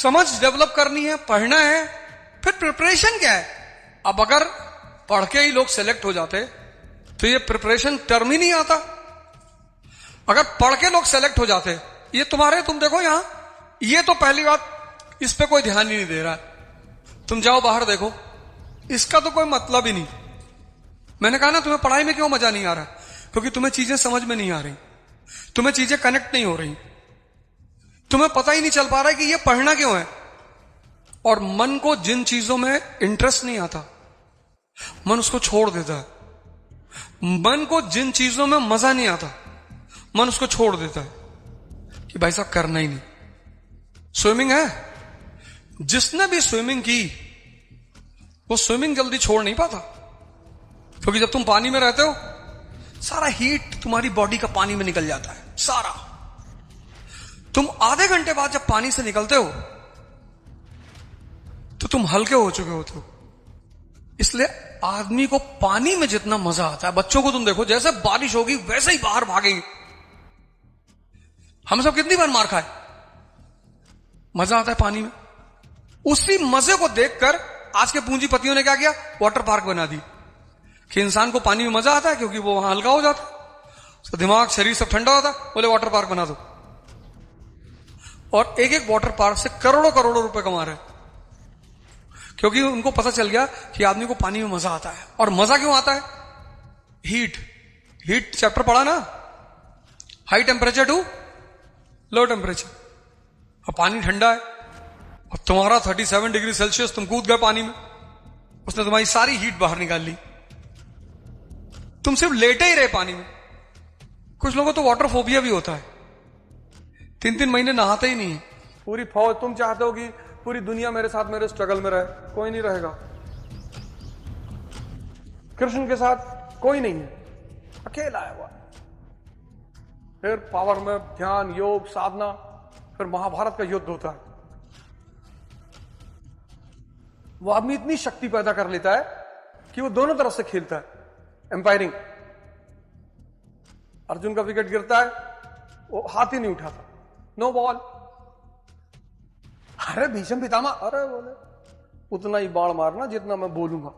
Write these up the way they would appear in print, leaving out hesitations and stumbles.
समझ डेवलप करनी है, पढ़ना है, फिर प्रिपरेशन क्या है। अब अगर पढ़ के ही लोग सेलेक्ट हो जाते तो ये प्रिपरेशन टर्म ही नहीं आता। अगर पढ़ के लोग सेलेक्ट हो जाते, ये तुम्हारे, तुम देखो यहां, ये तो पहली बात, इस पे कोई ध्यान ही नहीं दे रहा है। तुम जाओ बाहर देखो, इसका तो कोई मतलब ही नहीं। मैंने कहा ना, तुम्हें पढ़ाई में क्यों मजा नहीं आ रहा? क्योंकि तुम्हें चीजें समझ में नहीं आ रही, तुम्हें चीजें कनेक्ट नहीं हो रही, तुम्हें पता ही नहीं चल पा रहा है कि ये पढ़ना क्यों है। और मन को जिन चीजों में इंटरेस्ट नहीं आता, मन उसको छोड़ देता है। मन को जिन चीजों में मजा नहीं आता, मन उसको छोड़ देता है कि भाई साहब करना ही नहीं। स्विमिंग है, जिसने भी स्विमिंग की वो स्विमिंग जल्दी छोड़ नहीं पाता, क्योंकि जब तुम पानी में रहते हो सारा हीट तुम्हारी बॉडी का पानी में निकल जाता है सारा। तुम आधे घंटे बाद जब पानी से निकलते हो तो तुम हल्के हो चुके होते हो। इसलिए आदमी को पानी में जितना मजा आता है, बच्चों को तुम देखो, जैसे बारिश होगी वैसे ही बाहर भागेंगे। हम सब कितनी बार मार खाए, मजा आता है पानी में। उसी मजे को देखकर आज के पूंजीपतियों ने क्या किया, वाटर पार्क बना दी कि इंसान को पानी में मजा आता है क्योंकि वो वहां हल्का हो जाता है, उसका दिमाग शरीर सब ठंडा होता है, बोले वाटर पार्क बना दो। और एक एक वाटर पार्क से करोड़ों करोड़ों रुपए कमा रहे हैं, क्योंकि उनको पता चल गया कि आदमी को पानी में मजा आता है। और मजा क्यों आता है? हीट। हीट चैप्टर पढ़ा ना, high temperature to low temperature. और पानी ठंडा है और तुम्हारा 37 डिग्री सेल्सियस, तुम कूद गए पानी में, उसने तुम्हारी सारी हीट बाहर निकाल ली, तुम सिर्फ लेटे ही रहे पानी में। कुछ लोगों को तो वाटर फोबिया भी होता है, 3-3 महीने नहाते ही नहीं है। पूरी फौज, तुम चाहते हो कि पूरी दुनिया मेरे साथ मेरे स्ट्रगल में रहे, कोई नहीं रहेगा। कृष्ण के साथ कोई नहीं है, अकेला है वो। फिर पावर में ध्यान, योग, साधना, फिर महाभारत का युद्ध होता है। वो आदमी इतनी शक्ति पैदा कर लेता है कि वो दोनों तरफ से खेलता है, एम्पायरिंग। अर्जुन का विकेट गिरता है, वो हाथ ही नहीं उठाता, नो बॉल। अरे भीष्म पितामह, अरे बोले उतना ही बाण मारना जितना मैं बोलूंगा।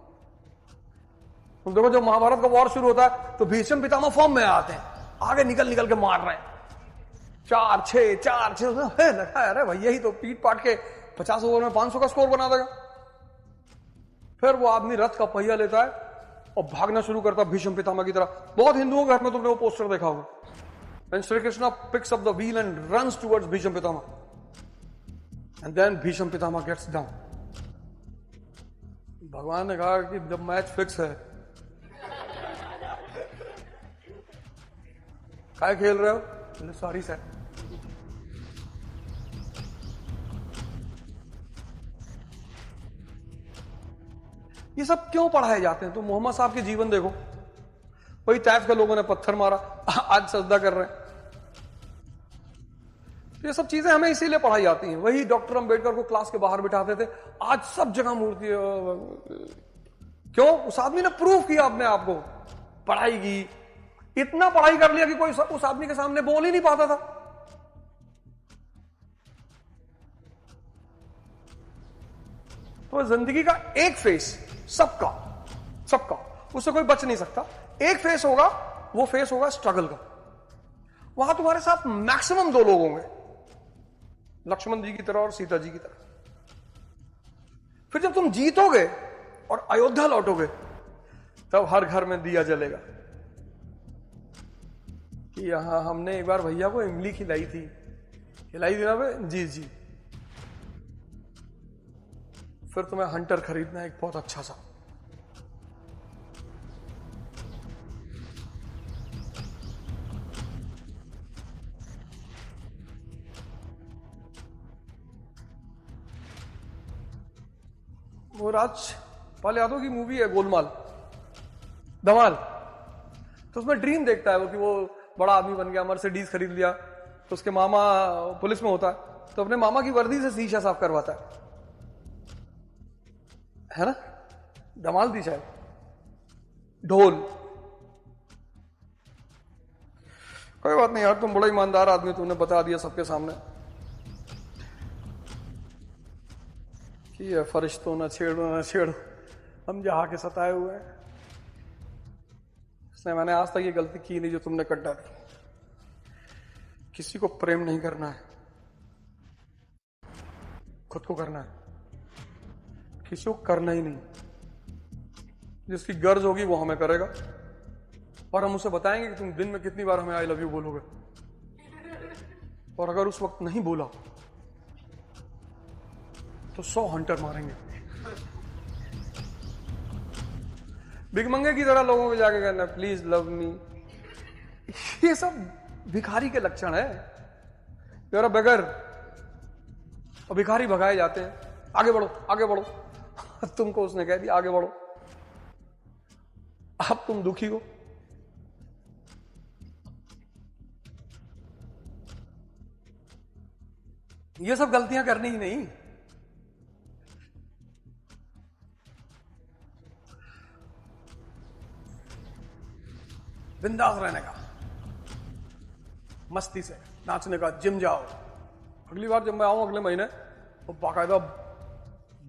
तुम देखो जब महाभारत का वॉर शुरू होता है तो भीष्म पितामह फॉर्म में आते हैं, आगे निकल निकल के मार रहे हैं, 4-6 लगा। अरे भैया ही तो पीट पाट के 50 ओवर में 500 का स्कोर बना देगा। फिर वो आदमी रथ का पहिया लेता है और भागना शुरू करता है भीष्म पितामह की तरह। बहुत हिंदुओं के घर में तुमने वो पोस्टर देखा होगा, when Shri Krishna picks up the wheel and runs towards Bhisham Pitama, and then Bhisham Pitama gets down. भगवान ने कहा कि जब मैच फिक्स है, क्या खेल रहे हो? Sorry sir. ये सब क्यों पढ़ाए जाते हैं? तो मोहम्मद साहब के जीवन देखो, वही तैफ के लोगों ने पत्थर मारा, आज सजदा कर रहे हैं। ये सब चीजें हमें इसीलिए पढ़ाई जाती हैं। वही डॉक्टर अंबेडकर को क्लास के बाहर बिठाते थे, आज सब जगह मूर्ति। क्यों? उस आदमी ने प्रूव किया अपने आप को, पढ़ाई की, इतना पढ़ाई कर लिया कि कोई उस आदमी के सामने बोल ही नहीं पाता था। तो जिंदगी का एक फेस, सबका, उससे कोई बच नहीं सकता। एक फेस होगा, वो फेस होगा स्ट्रगल का। वहां तुम्हारे साथ मैक्सिमम 2 लोग होंगे, लक्ष्मण जी की तरह और सीता जी की तरह। फिर जब तुम जीतोगे और अयोध्या लौटोगे, तब हर घर में दिया जलेगा कि यहां हमने एक बार भैया को इमली खिलाई थी ना बे? जी। फिर तुम्हें हंटर खरीदना है, एक बहुत अच्छा सा। वो राजपाल यादव की मूवी है गोलमाल, धमाल। तो उसमें ड्रीम देखता है वो कि वो बड़ा आदमी बन गया, मर्सिडीज खरीद लिया। तो उसके मामा पुलिस में होता है, तो अपने मामा की वर्दी से शीशा साफ करवाता है ना? धमाल थी शायद। ढोल। कोई बात नहीं यार, तुम बड़ा ईमानदार आदमी, तुमने बता दिया सबके सामने। कि ये फरिश्तों न छेड़ो न छेड़ो, हम जहाँ के सताए हुए हैं। इसने मैंने आज तक ये गलती की नहीं जो तुमने कर डाली। किसी को प्रेम नहीं करना है, खुद को करना है। किसी को करना ही नहीं, जिसकी गर्ज होगी वो हमें करेगा और हम उसे बताएंगे कि तुम दिन में कितनी बार हमें आई लव यू बोलोगे। और अगर उस वक्त नहीं बोला तो 100 हंटर मारेंगे। भिखमंगे की तरह लोगों को जाके कहना प्लीज लव मी, ये सब भिखारी के लक्षण है। जरा बगैर और भिखारी भगाए जाते हैं, आगे बढ़ो आगे बढ़ो। तुमको उसने कह दिया आगे बढ़ो, अब तुम दुखी हो। ये सब गलतियां करनी ही नहीं। बिंदास रहने का, मस्ती से नाचने का, जिम जाओ। अगली बार जब मैं आऊं अगले महीने तो बाकायदा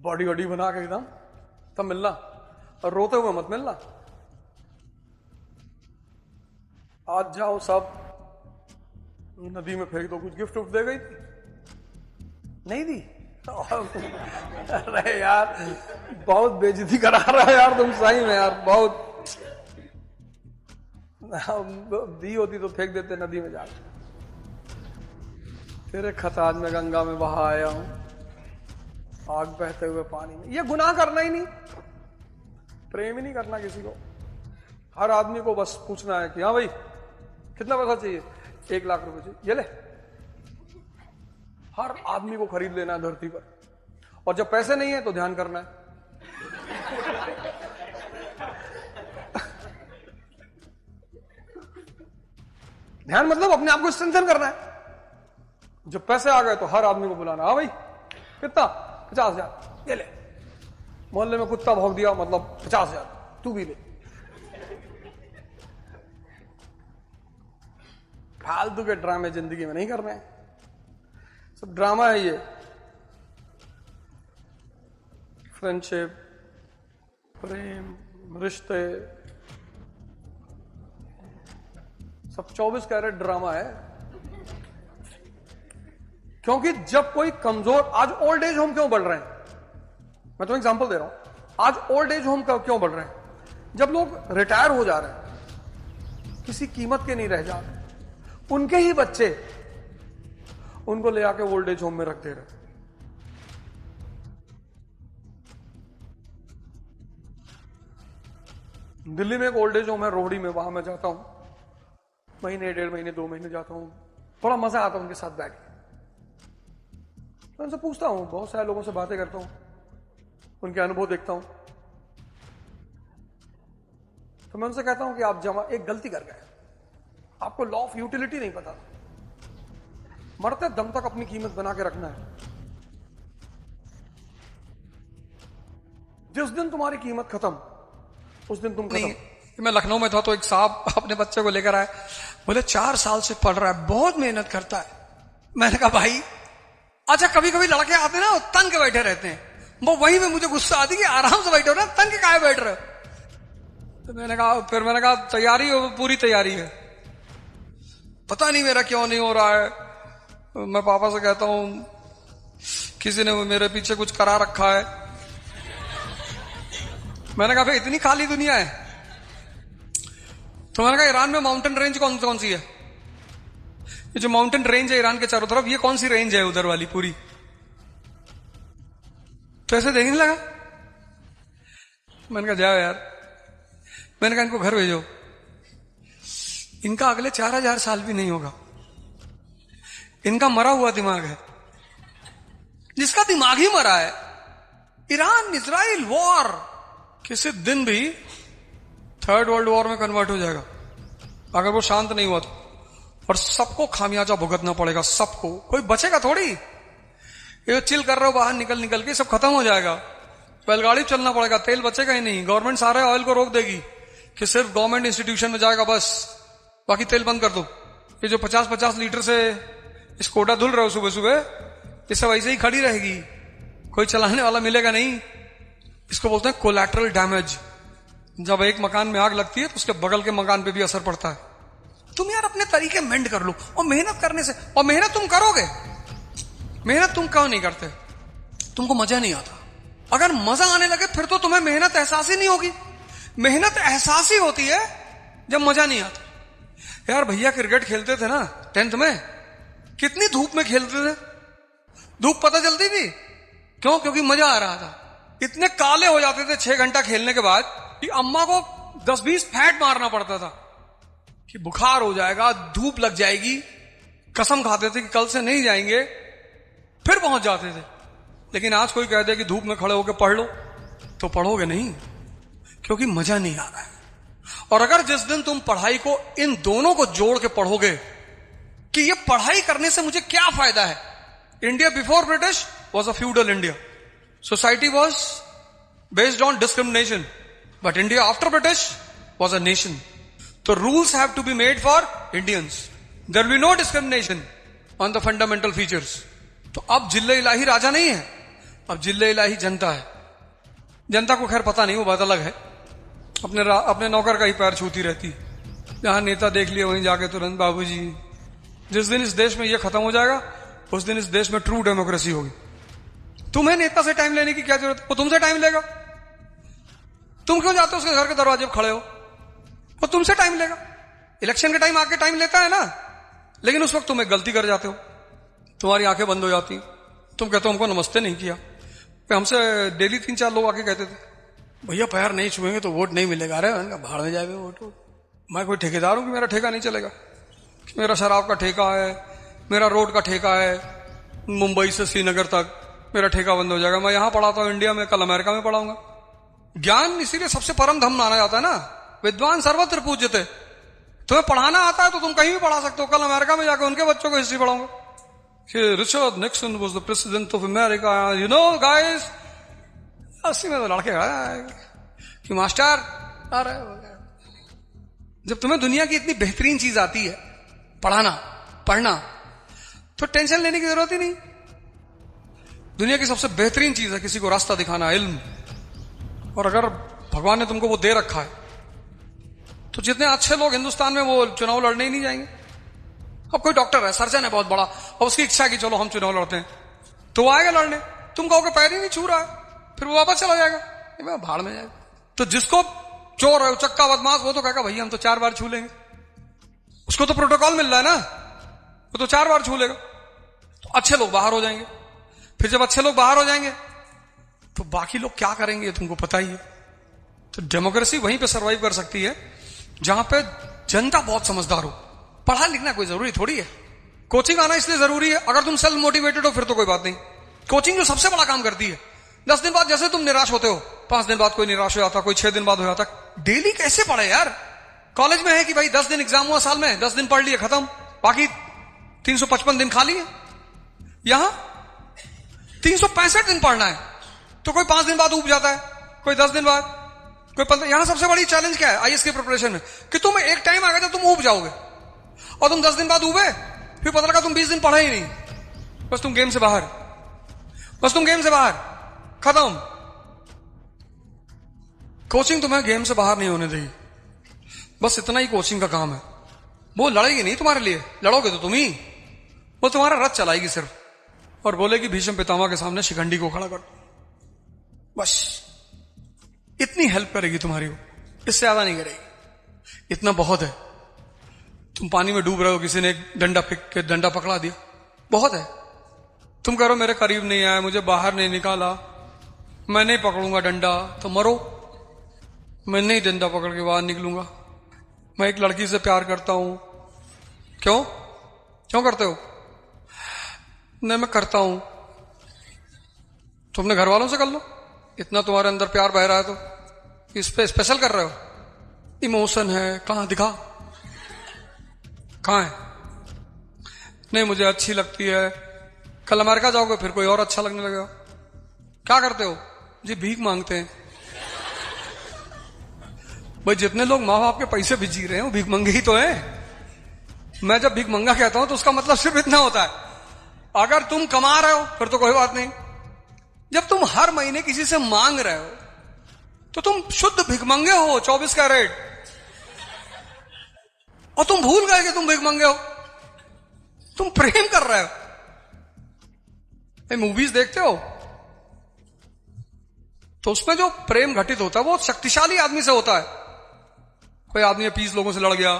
बॉडी वॉडी बना के एकदम तब मिलना, और रोते हुए मत मिलना। आज जाओ सब नदी में फेंक दो। कुछ गिफ्ट उफ्ट दे गई थी? नहीं दी? अरे यार बहुत बेइज्जती करा रहा है यार तुम सही में यार, बहुत। दी होती तो फेंक देते नदी में जाकर। तेरे खत आज मैं गंगा में बहा आया हूं, आग बहते हुए पानी में। ये गुनाह करना ही नहीं, प्रेम ही नहीं करना किसी को। हर आदमी को बस पूछना है कि हाँ भाई कितना पैसा चाहिए, 1 लाख रुपए चाहिए, ये ले। हर आदमी को खरीद लेना है धरती पर, और जब पैसे नहीं है तो ध्यान करना है। ध्यान मतलब अपने आप को स्ट्रेंथन करना है। जब पैसे आ गए तो हर आदमी को बुलाना, हाँ भाई कितना, 50,000, ये ले। मोहल्ले में कुत्ता भौंक दिया मतलब 50,000, तू भी ले। फालतू के ड्रामे जिंदगी में नहीं करने हैं, सब ड्रामा है ये। फ्रेंडशिप, प्रेम, रिश्ते सब 24 कैरेट ड्रामा है। क्योंकि जब कोई कमजोर, आज ओल्ड एज होम क्यों बढ़ रहे हैं, मैं तो एग्जांपल दे रहा हूं। आज ओल्ड एज होम क्यों बढ़ रहे हैं? जब लोग रिटायर हो जा रहे हैं, किसी कीमत के नहीं रह जा रहे, उनके ही बच्चे उनको ले आके ओल्ड एज होम में रख दे रहे। दिल्ली में एक ओल्ड एज होम है रोहड़ी में, वहां मैं जाता हूं महीने, 1.5 महीने, 2 महीने जाता हूं। बड़ा मजा आता है उनके साथ बैठ के। मैं उनसे पूछता हूं, बहुत सारे लोगों से बातें करता हूं, उनके अनुभव देखता हूं। तो मैं उनसे कहता हूं कि आप एक गलती कर गए, आपको लॉ ऑफ यूटिलिटी नहीं पता। मरते दम तक अपनी कीमत बना के रखना है। जिस दिन तुम्हारी कीमत खत्म, उस दिन तुम खत्म। मैं लखनऊ में था तो एक साहब अपने बच्चे को लेकर आए, बोले 4 साल से पढ़ रहा है, बहुत मेहनत करता है। मैंने कहा भाई अच्छा, कभी कभी लड़के आते ना तंग के बैठे रहते हैं, वो वहीं में मुझे गुस्सा आती कि आराम से बैठे हो ना, तंग के काहे बैठ रहे हो। तो मैंने कहा तैयारी हो, पूरी तैयारी है, पता नहीं मेरा क्यों नहीं हो रहा है। मैं पापा से कहता हूं किसी ने मेरे पीछे कुछ करा रखा है। मैंने कहा भाई इतनी खाली दुनिया है। तो मैंने कहा ईरान में माउंटेन रेंज कौन सी है? ये जो माउंटेन रेंज है ईरान के चारों तरफ, ये कौन सी रेंज है उधर वाली पूरी? तो ऐसे देखने लगा। मैंने कहा जाओ यार, मैंने कहा इनको घर भेजो, इनका अगले 4000 साल भी नहीं होगा। इनका मरा हुआ दिमाग है, जिसका दिमाग ही मरा है। ईरान इजराइल वॉर किसी दिन भी 3rd वर्ल्ड वॉर में कन्वर्ट हो जाएगा अगर वो शांत नहीं हुआ तो। और सबको खामियाजा भुगतना पड़ेगा, सबको, कोई बचेगा थोड़ी। ये चिल कर रहे हो बाहर निकल के, सब खत्म हो जाएगा। बैलगाड़ी चलना पड़ेगा, तेल बचेगा ही नहीं। गवर्नमेंट सारे ऑयल को रोक देगी कि सिर्फ गवर्नमेंट इंस्टीट्यूशन में जाएगा बस, बाकी तेल बंद कर दो। ये जो 50-50 लीटर से स्कोडा धुल रहे हो सुबह सुबह, ये सब ऐसे ही खड़ी रहेगी। कोई चलाने वाला मिलेगा नहीं। इसको बोलते हैं कोलैटरल डैमेज। जब एक मकान में आग लगती है तो उसके बगल के मकान पे भी असर पड़ता है। तुम यार अपने तरीके मेंड कर लो, और मेहनत करने से, और मेहनत तुम करोगे। मेहनत तुम क्यों नहीं करते? तुमको मजा नहीं आता। अगर मजा आने लगे फिर तो तुम्हें मेहनत एहसास ही नहीं होगी। मेहनत एहसास ही होती है जब मजा नहीं आता। यार भैया क्रिकेट खेलते थे ना 10th में, कितनी धूप में खेलते थे, धूप पता चलती थी। क्यों? क्योंकि मजा आ रहा था। इतने काले हो जाते थे 6 घंटा खेलने के बाद कि अम्मा को 10-20 फैट मारना पड़ता था कि बुखार हो जाएगा, धूप लग जाएगी। कसम खाते थे कि कल से नहीं जाएंगे, फिर पहुंच जाते थे। लेकिन आज कोई कह दे कि धूप में खड़े होकर पढ़ लो, तो पढ़ोगे नहीं, क्योंकि मजा नहीं आ रहा है। और अगर जिस दिन तुम पढ़ाई को, इन दोनों को जोड़ के पढ़ोगे कि ये पढ़ाई करने से मुझे क्या फायदा है। India before British was a feudal India, society was based on discrimination, but India after British was a nation. तो rules have to be made for Indians, there will be no discrimination on the fundamental features. तो अब जिल्ले इलाही राजा नहीं है, अब जिल्ले इलाही जनता है। जनता को खैर पता नहीं, वो बात अलग है, अपने नौकर का ही पैर छूती रहती है। जहां नेता देख लिया वहीं जाके तुरंत बाबूजी। जिस दिन इस देश में ये खत्म हो जाएगा उस दिन इस देश में ट्रू डेमोक्रेसी होगी। तुम्हें नेता से टाइम लेने की क्या जरूरत है? वो तुमसे टाइम लेगा। तुम क्यों जाते हो उसके घर के दरवाजे पर खड़े हो? वो तुमसे टाइम लेगा। इलेक्शन के टाइम आके टाइम लेता है ना, लेकिन उस वक्त तुम एक गलती कर जाते हो, तुम्हारी आंखें बंद हो जाती। तुम कहते हो हमको नमस्ते नहीं किया। हमसे डेली 3-4 लोग आके कहते थे भैया पैर नहीं छुएंगे तो वोट नहीं मिलेगा। अरे भाड़ में जाएगा वोट। मैं कोई ठेकेदार हूं कि मेरा ठेका नहीं चलेगा? मेरा शराब का ठेका है, मेरा रोड का ठेका है, मुंबई से श्रीनगर तक मेरा ठेका बंद हो जाएगा। मैं यहां पढ़ाता हूं इंडिया में, कल अमेरिका में पढ़ाऊंगा। ज्ञान इसीलिए सबसे परम धम माना जाता है ना, विद्वान सर्वत्र पूज्यते। तुम्हें पढ़ाना आता है तो तुम कहीं भी पढ़ा सकते हो। कल अमेरिका में जाकर उनके बच्चों को हिस्ट्री पढ़ाऊंगा Richard Nixon was the president of America, you know guys. 80 में तो लड़के कि मास्टर, अरे जब तुम्हें दुनिया की इतनी बेहतरीन चीज आती है, पढ़ाना, पढ़ना, तो टेंशन लेने की जरूरत ही नहीं। दुनिया की सबसे बेहतरीन चीज है किसी को रास्ता दिखाना, इल्म। और अगर भगवान ने तुमको वो दे रखा है तो जितने अच्छे लोग हिंदुस्तान में वो चुनाव लड़ने ही नहीं जाएंगे। अब कोई डॉक्टर है, सर्जन है बहुत बड़ा, और उसकी इच्छा है कि चलो हम चुनाव लड़ते हैं, तो वो आएगा लड़ने। तुम कहोगे पैर ही नहीं छू रहा है, फिर वो वापस चला जाएगा, भाड़ में जाएगा। तो जिसको चोर है, चक्का बदमाश, वो तो कहेगा भैया हम तो 4 बार छू लेंगे। उसको तो प्रोटोकॉल मिल रहा है ना, वो तो 4 बार छू लेगा। तो अच्छे लोग बाहर हो जाएंगे। फिर जब अच्छे लोग बाहर हो जाएंगे तो बाकी लोग क्या करेंगे तुमको पता ही है। तो डेमोक्रेसी वहीं पे सरवाइव कर सकती है जहां पे जनता बहुत समझदार हो। पढ़ा लिखना कोई जरूरी थोड़ी है। कोचिंग आना इसलिए जरूरी है, अगर तुम सेल्फ मोटिवेटेड हो फिर तो कोई बात नहीं। कोचिंग जो सबसे बड़ा काम करती है, 10 दिन बाद जैसे तुम निराश होते हो, 5 दिन बाद कोई निराश हो जाता, कोई 6 दिन बाद हो जाता। डेली कैसे पढ़े यार? कॉलेज में है कि भाई 10 दिन एग्जाम हुआ साल में, 10 दिन पढ़ लिए खत्म, बाकी 355 दिन खाली है। यहां 365 दिन पढ़ना है, तो कोई 5 दिन बाद उब जाता है, कोई 10 दिन बाद, कोई 15। यहां सबसे बड़ी चैलेंज क्या है आईएएस की प्रिपरेशन में, कि तुम एक टाइम आएगा जब तुम उब जाओगे, और तुम 10 दिन बाद उबे, फिर पता लगा तुम 20 दिन पढ़ा ही नहीं, बस तुम गेम से बाहर, बस तुम गेम से बाहर, खत्म। कोचिंग तुम्हें गेम से बाहर नहीं होने देगी, बस इतना ही कोचिंग का काम है। वो लड़ेगी नहीं तुम्हारे लिए, लड़ोगे तो तुम ही, वो तुम्हारा रथ चलाएगी सिर्फ, और बोलेगी भीष्म पितामह के सामने शिखंडी को खड़ा कर, बस इतनी हेल्प करेगी तुम्हारी वो, इससे ज्यादा नहीं करेगी। इतना बहुत है। तुम पानी में डूब रहे हो, किसी ने एक डंडा फेंक के डंडा पकड़ा दिया, बहुत है। तुम कह रहे हो मेरे करीब नहीं आया, मुझे बाहर नहीं निकाला, मैं नहीं पकड़ूंगा डंडा, तो मरो। मैं नहीं डंडा पकड़ के बाहर निकलूंगा। मैं एक लड़की से प्यार करता हूं। क्यों? क्यों करते हो? नहीं मैं करता हूं। तुमने घर वालों से कर लो, इतना तुम्हारे अंदर प्यार बह रहा है तो इस पे स्पेशल कर रहे हो। इमोशन है, कहां दिखा, कहां है? नहीं मुझे अच्छी लगती है। कल अमेरिका जाओगे फिर कोई और अच्छा लगने लगेगा। क्या करते हो जी? भीख मांगते हैं। भाई जितने लोग माँ बाप के पैसे भी जी रहे हैं वो भीख मंगे ही तो हैं। मैं जब भीख मंगा कहता हूं तो उसका मतलब सिर्फ इतना होता है, अगर तुम कमा रहे हो फिर तो कोई बात नहीं, जब तुम हर महीने किसी से मांग रहे हो तो तुम शुद्ध भिखमंगे हो, 24 कैरेट, और तुम भूल गए कि तुम भिखमंगे हो, तुम प्रेम कर रहे हो। मूवीज देखते हो तो उसमें जो प्रेम घटित होता है वो शक्तिशाली आदमी से होता है। कोई आदमी 20 लोगों से लड़ गया,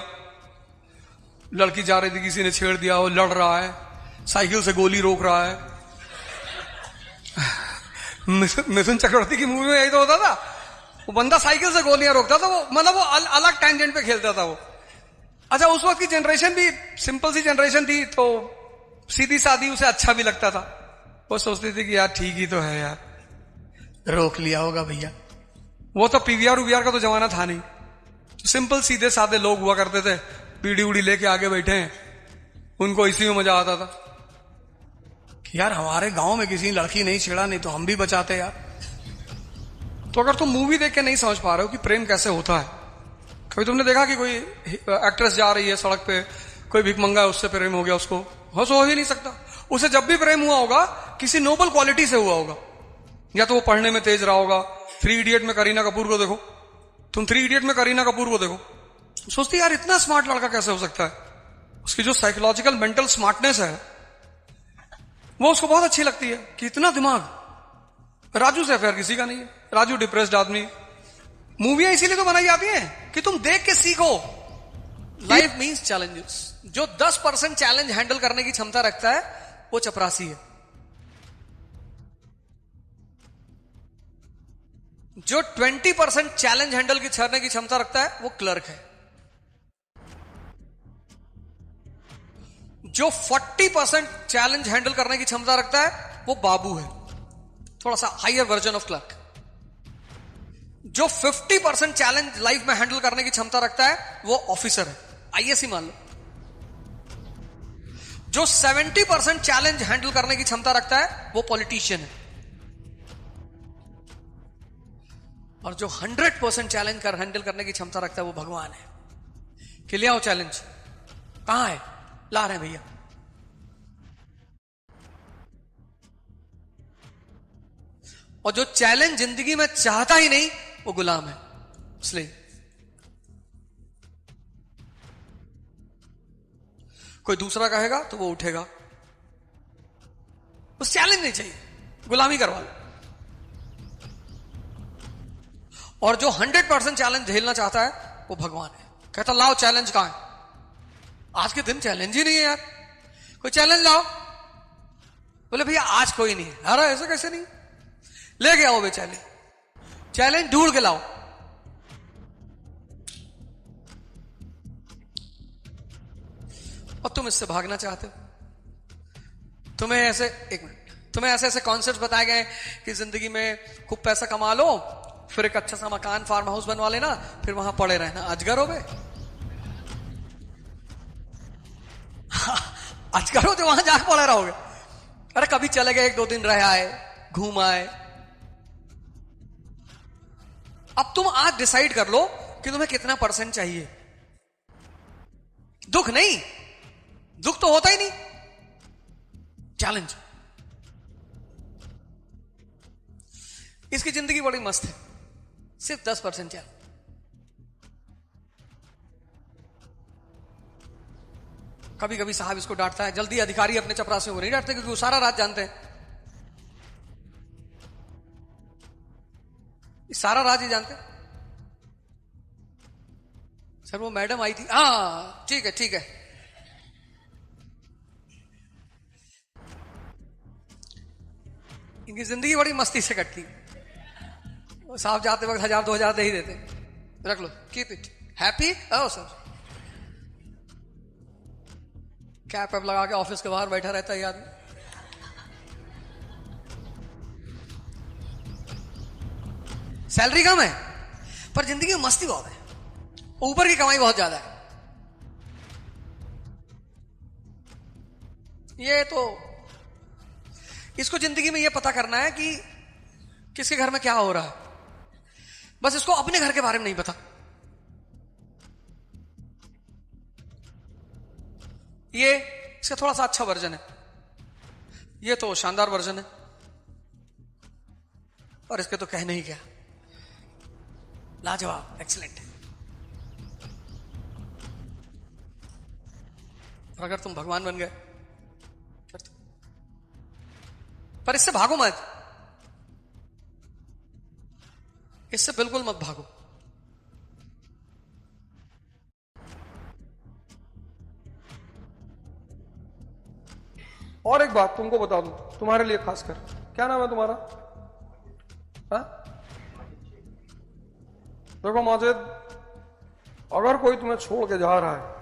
लड़की जा रही थी, किसी ने छेड़ दिया, वो लड़ रहा है, साइकिल से गोली रोक रहा है। मिथुन चक्रवर्ती की मूवी में यही तो होता था, वो बंदा साइकिल से गोलियां रोकता था, वो मतलब वो अलग टेंजेंट पे खेलता था वो। अच्छा, उस वक्त की जनरेशन भी सिंपल सी जनरेशन थी, तो सीधी सादी उसे अच्छा भी लगता था। वो सोचती थी कि यार ठीक ही तो है यार, रोक लिया होगा भैया। वो तो पीवीआर उवीआर का तो जमाना था नहीं, तो सिंपल सीधे साधे लोग हुआ करते थे, बीड़ी उड़ी लेके आगे बैठे हैं, उनको इसी में मजा आता था कि यार हमारे गांव में किसी लड़की नहीं छेड़ा, नहीं तो हम भी बचाते यार। तो अगर तुम मूवी देख के नहीं समझ पा रहे हो कि प्रेम कैसे होता है, कभी तुमने देखा कि कोई एक्ट्रेस जा रही है सड़क पे, कोई भिखमंगा है, उससे प्रेम हो गया उसको? हो ही नहीं सकता। उसे जब भी प्रेम हुआ होगा किसी नोबल क्वालिटी से हुआ होगा, या तो वो पढ़ने में तेज रहा होगा। 3 इडियट में करीना कपूर को देखो, तुम 3 इडियट में करीना कपूर को देखो, सोचती यार इतना स्मार्ट लड़का कैसे हो सकता है। उसकी जो साइकोलॉजिकल मेंटल स्मार्टनेस है वो उसको बहुत अच्छी लगती है कि इतना दिमाग। राजू से अफेयर किसी का नहीं है, राजू डिप्रेस्ड आदमी। मूवियां इसीलिए तो बनाई जाती हैं कि तुम देख के सीखो। Life means challenges. जो 10% चैलेंज हैंडल करने की क्षमता रखता है वो चपरासी है। जो 20% चैलेंज हैंडल करने की क्षमता रखता है वो क्लर्क है। जो 40% चैलेंज हैंडल करने की क्षमता रखता है वो बाबू है, थोड़ा सा हायर वर्जन ऑफ क्लर्क। जो 50% चैलेंज लाइफ में हैंडल करने की क्षमता रखता है वो ऑफिसर है, आईएएस ही मान लो। जो 70% चैलेंज हैंडल करने की क्षमता रखता है वो पॉलिटिशियन है। और जो 100% चैलेंज हैंडल करने की क्षमता रखता है वो भगवान है। कि ले आओ चैलेंज, कहां है, ला रहे हैं भैया। और जो चैलेंज जिंदगी में चाहता ही नहीं वो गुलाम है। इसलिए कोई दूसरा कहेगा तो वो उठेगा, उस चैलेंज नहीं चाहिए, गुलामी करवा लो। और जो 100% चैलेंज झेलना चाहता है वो भगवान है। कहता लाओ चैलेंज, कहां है? आज के दिन चैलेंज ही नहीं है यार, कोई चैलेंज लाओ। बोले भैया आज कोई नहीं है। अरे ऐसा कैसे नहीं, लेके आओ बे चैलेंज, चैलेंज ढूंढ के लाओ। और तुम इससे भागना चाहते हो। तुम्हें ऐसे, एक मिनट, तुम्हें ऐसे ऐसे कॉन्सेप्ट बताए गए कि जिंदगी में खूब पैसा कमा लो, फिर एक अच्छा सा मकान फार्म हाउस बनवा लेना, फिर वहां पड़े रहना। अजगर हो बे, अजगर हो जो वहां जाके पड़े रहोगे। अरे कभी चले गए, 1-2 दिन रह आए, घूम आए। अब तुम आज डिसाइड कर लो कि तुम्हें कितना % चाहिए। दुख नहीं, दुख तो होता ही नहीं, चैलेंज। इसकी जिंदगी बड़ी मस्त है, सिर्फ 10% चैलेंज। कभी कभी साहब इसको डांटता है, जल्दी अधिकारी अपने चपरासियों को नहीं डांटते क्योंकि वो सारा रात जानते हैं, सारा राज ही जानते। सर वो मैडम आई थी, हाँ ठीक है ठीक है। इनकी जिंदगी बड़ी मस्ती से कटती। साहब जाते वक्त 1000-2000 दे ही देते, रख लो, keep it happy. Oh sir, cap वैप लगा के ऑफिस के बाहर बैठा रहता है आदमी। सैलरी कम है पर जिंदगी में मस्ती बहुत है, ऊपर की कमाई बहुत ज्यादा है। ये तो इसको जिंदगी में ये पता करना है कि किसके घर में क्या हो रहा है, बस इसको अपने घर के बारे में नहीं पता। ये इसका थोड़ा सा अच्छा वर्जन है, ये तो शानदार वर्जन है। और इसके तो कहने ही क्या, लाजवाब, एक्सीलेंट। और अगर तुम भगवान बन गए फिर तो, पर इससे भागो मत, इससे बिल्कुल मत भागो। और एक बात तुमको बता दूं, तुम्हारे लिए खासकर, क्या नाम है तुम्हारा? हाँ? देखो माजिद, अगर कोई तुम्हें छोड़ के जा रहा है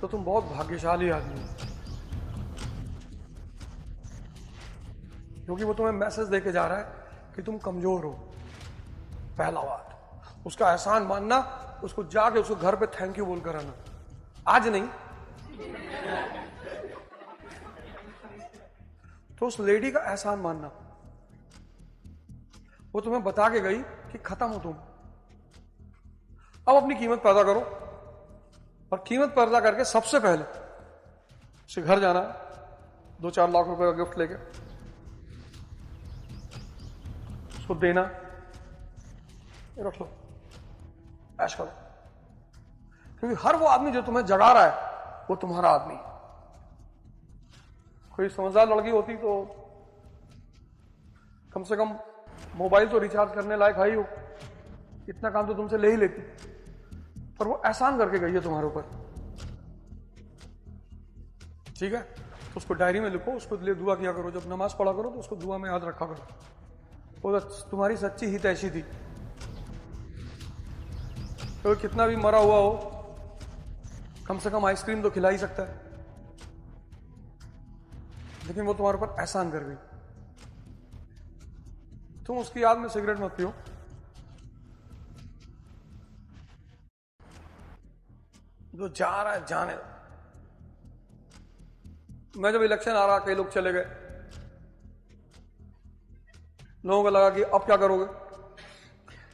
तो तुम बहुत भाग्यशाली आदमी हो, क्योंकि वो तुम्हें मैसेज देके जा रहा है कि तुम कमजोर हो। पहला बात, उसका एहसान मानना, उसको जाके उसको घर पे थैंक यू बोल कर आना, आज नहीं तो उस लेडी का एहसान मानना, वो तुम्हें बता के गई कि खत्म हो तुम, अब अपनी कीमत पैदा करो, और कीमत पैदा करके सबसे पहले उसे घर जाना, 2-4 लाख रुपए का गिफ्ट लेके उसको देना, ये रख लो, ऐश करो, क्योंकि हर वो आदमी जो तुम्हें जगा रहा है वो तुम्हारा आदमी है। कोई समझदार लड़की होती तो कम से कम मोबाइल तो रिचार्ज करने लायक है ही हो, इतना काम तो तुमसे ले ही लेती, पर वो एहसान करके गई है तुम्हारे ऊपर। ठीक है, तो उसको डायरी में लिखो, उसको लिए दुआ किया करो, जब नमाज पढ़ा करो तो उसको दुआ में याद रखा करो, वो तुम्हारी सच्ची हितैषी थी। तो कितना भी मरा हुआ हो, कम से कम आइसक्रीम तो खिला ही सकता है, लेकिन वो तुम्हारे ऊपर एहसान कर गई। तुम उसकी याद में सिगरेट मत पियो, जो जा रहा है जाने दो। मैं जब इलेक्शन आ रहा, कई लोग चले गए, लोगों को लगा कि अब क्या करोगे,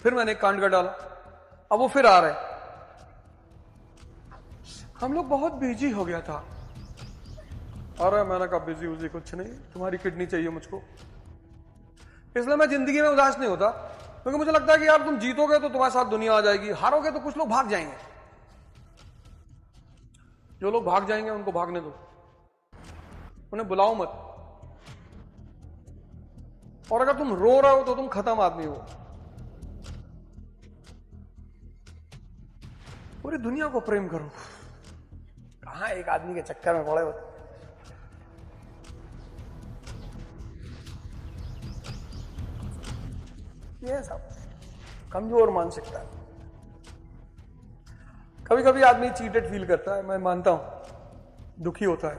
फिर मैंने एक कांड कर डाला, अब वो फिर आ रहे। हम लोग बहुत बिजी हो गया था, अरे मैंने कहा बिजी उजी कुछ नहीं, तुम्हारी किडनी चाहिए मुझको। इसलिए मैं जिंदगी में उदास नहीं होता, क्योंकि मुझे लगता है कि यार तुम जीतोगे तो तुम्हारे साथ दुनिया आ जाएगी, हारोगे तो कुछ लोग भाग जाएंगे। जो लोग भाग जाएंगे उनको भागने दो, उन्हें बुलाओ मत। और अगर तुम रो रहे हो तो तुम खत्म आदमी हो। पूरी दुनिया को प्रेम करो, कहां एक आदमी के चक्कर में पड़े हो। ये सब कमजोर मानसिकता है। कभी कभी आदमी चीटेड फील करता है, मैं मानता हूं, दुखी होता है,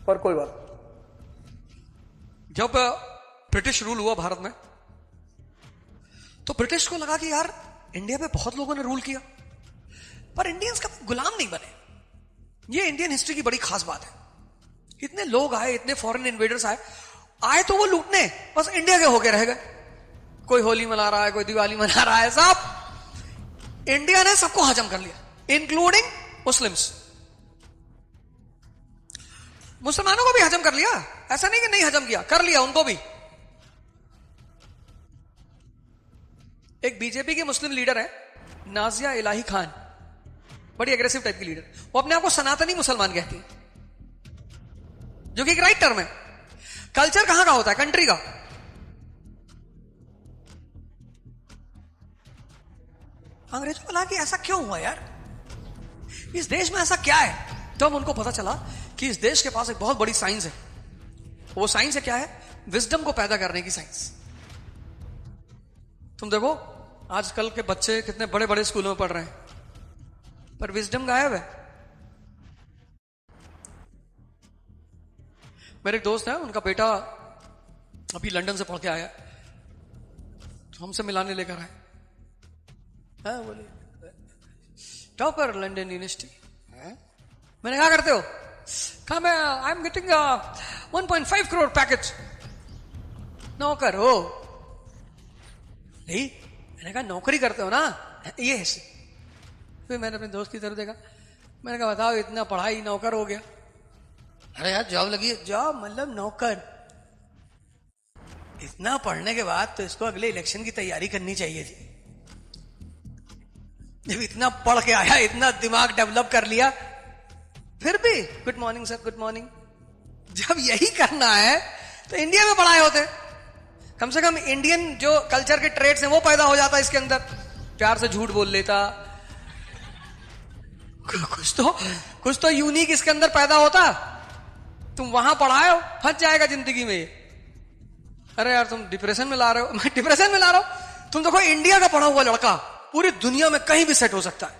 पर कोई बात। जब ब्रिटिश रूल हुआ भारत में, तो ब्रिटिश को लगा कि यार इंडिया पे बहुत लोगों ने रूल किया, पर इंडियंस का गुलाम नहीं बने। ये इंडियन हिस्ट्री की बड़ी खास बात है। इतने लोग आए, इतने फॉरेन इन्वेडर्स आए तो वो लूटने, बस इंडिया के होके रह गए। कोई होली मना रहा है, कोई दिवाली मना रहा है, सब इंडिया ने सबको हजम कर लिया, इंक्लूडिंग मुस्लिम्स। मुसलमानों को भी हजम कर लिया, ऐसा नहीं कि नहीं हजम किया, कर लिया उनको भी। एक बीजेपी के मुस्लिम लीडर है नाजिया इलाही खान, बड़ी एग्रेसिव टाइप की लीडर, वो अपने आप को सनातनी मुसलमान कहती है, जो कि एक राइट टर्म है। कल्चर कहां का होता है? कंट्री का। अंग्रेजों को लगा कि ऐसा क्यों हुआ यार, इस देश में ऐसा क्या है। तो अब उनको पता चला कि इस देश के पास एक बहुत बड़ी साइंस है। वो साइंस है क्या है? विजडम को पैदा करने की साइंस। तुम देखो आजकल के बच्चे कितने बड़े बड़े स्कूलों में पढ़ रहे हैं, पर विजडम गायब है। मेरे एक दोस्त है, उनका बेटा अभी लंदन से पढ़ के आया, तो हमसे मिलाने लेकर आए। बोले टॉपर लंदन यूनिवर्सिटी। मैंने क्या करते हो? कहा मैं I am getting 1.5 crore package. नौकर हो? नहीं। मैंने कहा नौकरी करते हो ना, ये है। फिर मैंने अपने दोस्त की तरफ देखा, मैंने कहा बताओ इतना पढ़ाई, नौकर हो गया। अरे यार जॉब लगी है। जॉब मतलब नौकर। इतना पढ़ने के बाद तो इसको अगले इलेक्शन की तैयारी करनी चाहिए थी। जब इतना पढ़ के आया, इतना दिमाग डेवलप कर लिया, फिर भी good morning sir, good morning. जब यही करना है तो इंडिया में पढ़ाए होते। कम से कम इंडियन जो कल्चर के ट्रेड्स हैं वो पैदा हो जाता इसके अंदर। प्यार से झूठ बोल लेता, कुछ तो यूनिक इसके अंदर पैदा होता। तुम वहां पढ़ाए हो, फंस जाएगा जिंदगी में। अरे यार तुम डिप्रेशन में ला रहे हो, मैं डिप्रेशन में ला रहा हूं। तुम देखो इंडिया का पढ़ा हुआ लड़का पूरी दुनिया में कहीं भी सेट हो सकता है।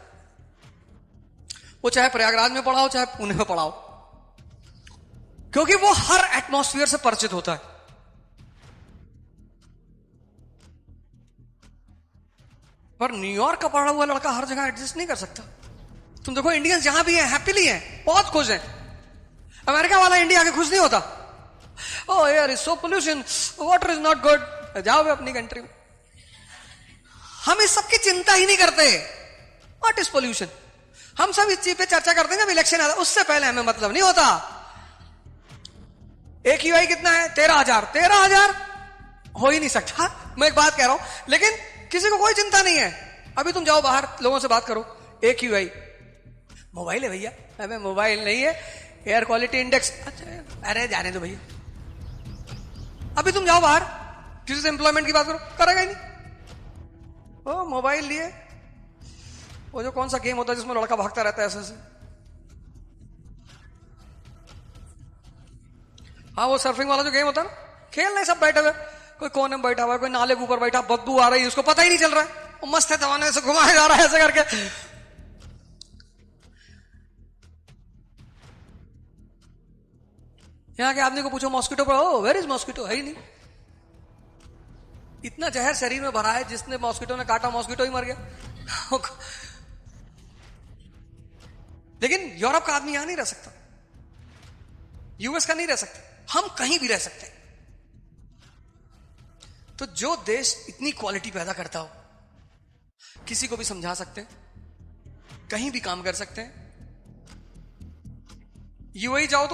वो चाहे प्रयागराज में पढ़ाओ, चाहे पुणे में पढ़ाओ, क्योंकि वो हर एटमॉस्फेयर से परिचित होता है। पर न्यूयॉर्क का पढ़ा हुआ लड़का हर जगह एडजस्ट नहीं कर सकता। तुम देखो इंडियंस जहां भी हैं हैप्पीली हैं, बहुत खुश हैं। अमेरिका वाला इंडिया आके खुश नहीं होता। ओह यार is so pollution, water is not good. जाओ वे अपनी कंट्री में। हम इस सब की चिंता ही नहीं करते। What is pollution? हम सब इस चीज पे चर्चा करते हैं जब इलेक्शन आता है, उससे पहले हमें मतलब नहीं होता। AQI कितना है? 13,000। 13,000 हो ही नहीं सकता। मैं एक बात कह रहा हूं, लेकिन किसी को कोई चिंता नहीं है। अभी तुम जाओ बाहर, लोगों से बात करो, AQI मोबाइल है भैया। अबे मोबाइल नहीं है, एयर क्वालिटी इंडेक्स। अच्छा अरे जाने दो भैया। अभी तुम जाओ बाहर, किसी से एम्प्लॉयमेंट की बात करो, करेगा ही नहीं। ओ मोबाइल लिए, वो जो कौन सा गेम होता है जिसमें लड़का भागता रहता है ऐसे से, हाँ वो सर्फिंग वाला जो गेम होता है ना, खेल रहे सब बैठे हुए। कोई कोने में बैठा हुआ है, कोई नाले के ऊपर बैठा, बदबू आ रही है, उसको पता ही नहीं चल रहा है। वो मस्त है, दवाने से घुमाया जा रहा है ऐसे करके। यहां के आदमी को पूछो मॉस्किटो पर, ओ वेयर इज मॉस्किटो, है ही नहीं। इतना जहर शरीर में भरा है, जिसने मॉस्किटो ने काटा मॉस्किटो ही मर गया। लेकिन यूरोप का आदमी यहां नहीं रह सकता, यूएस का नहीं रह सकता, हम कहीं भी रह सकते हैं। तो जो देश इतनी क्वालिटी पैदा करता हो, किसी को भी समझा सकते हैं, कहीं भी काम कर सकते हैं। यूएई जाओ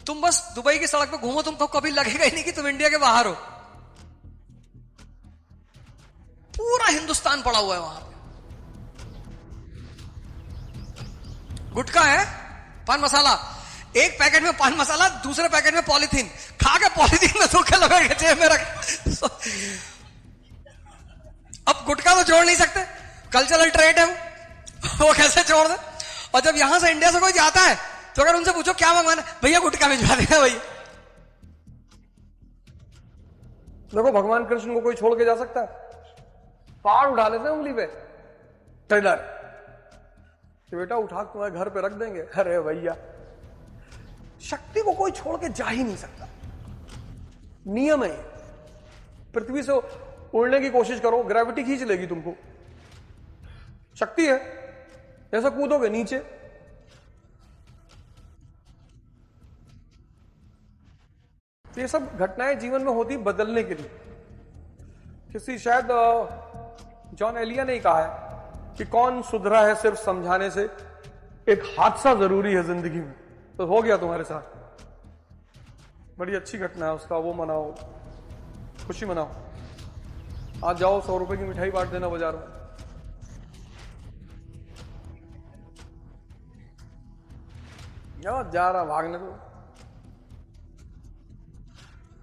तुम बस दुबई की सड़क पे घूमो, तुमको कभी लगेगा ही नहीं कि तुम इंडिया के बाहर हो। पूरा हिंदुस्तान पड़ा हुआ है वहां पे। गुटखा है, पान मसाला, एक पैकेट में पान मसाला, दूसरे पैकेट में पॉलीथीन, खा के पॉलीथीन में धोखे लगे जेब में रख। अब गुटखा तो छोड़ नहीं सकते, कल्चरल ट्रेड है वो कैसे छोड़ दे। और जब यहां से इंडिया से कोई जाता है तो अगर उनसे पूछो क्या मंगवाना, भैया गुटखा भिजवा देना भैया। देखो भगवान कृष्ण को कोई छोड़ के जा सकता है? पहाड़ उठा लेते हैं उंगली पे, ट्रेलर कि बेटा उठा के तुम्हारे घर पे रख देंगे। अरे भैया, शक्ति को कोई छोड़ के जा ही नहीं सकता, नियम है। पृथ्वी से उड़ने की कोशिश करो, ग्रेविटी खींच लेगी तुमको, शक्ति है। ऐसा कूदोगे नीचे, ये सब घटनाएं जीवन में होती बदलने के लिए। किसी शायद जॉन एलिया ने कहा है कि कौन सुधरा है सिर्फ समझाने से, एक हादसा जरूरी है जिंदगी में। तो हो गया तुम्हारे साथ, बड़ी अच्छी घटना है उसका, वो मनाओ, खुशी मनाओ। आज जाओ 100 रुपए की मिठाई बांट देना बाजार में। जा रहा भागने को।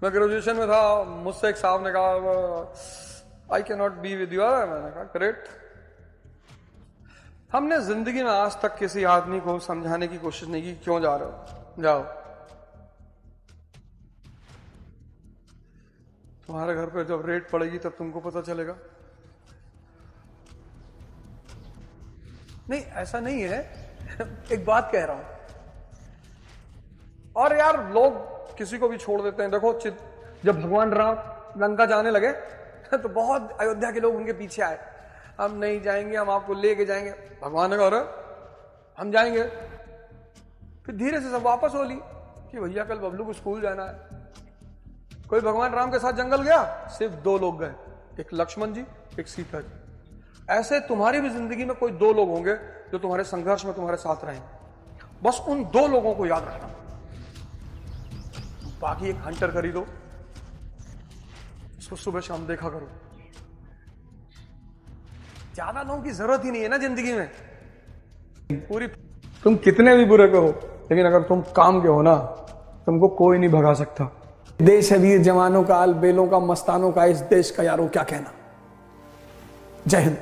मैं ग्रेजुएशन में था, मुझसे एक साहब ने कहा I can not be with you. मैंने कहा ग्रेट। हमने जिंदगी में आज तक किसी आदमी को समझाने की कोशिश नहीं की क्यों जा रहे हो, जाओ। तुम्हारे घर पे जब रेट पड़ेगी तब तुमको पता चलेगा। नहीं ऐसा नहीं है, एक बात कह रहा हूं। और यार लोग किसी को भी छोड़ देते हैं। देखो जब भगवान राम लंका जाने लगे तो बहुत अयोध्या के लोग उनके पीछे आए, हम नहीं जाएंगे, हम आपको लेके जाएंगे। भगवान ने कहा हम जाएंगे। फिर धीरे से सब वापस हो ली कि भैया कल बबलू को स्कूल जाना है। कोई भगवान राम के साथ जंगल गया, सिर्फ 2 लोग गए, एक लक्ष्मण जी, एक सीता जी। ऐसे तुम्हारी भी जिंदगी में कोई 2 लोग होंगे जो तुम्हारे संघर्ष में तुम्हारे साथ रहेंगे। बस उन 2 लोगों को याद रखना। बाकी एक हंटर खरीदो, इसको सुबह शाम देखा करो। ज्यादा लोगों की जरूरत ही नहीं है ना जिंदगी में। पूरी तुम कितने भी बुरे कहो, लेकिन अगर तुम काम के हो ना, तुमको कोई नहीं भगा सकता। देश है वीर जवानों का, आल बेलों का, मस्तानों का, इस देश का यारों क्या कहना। जय हिंद।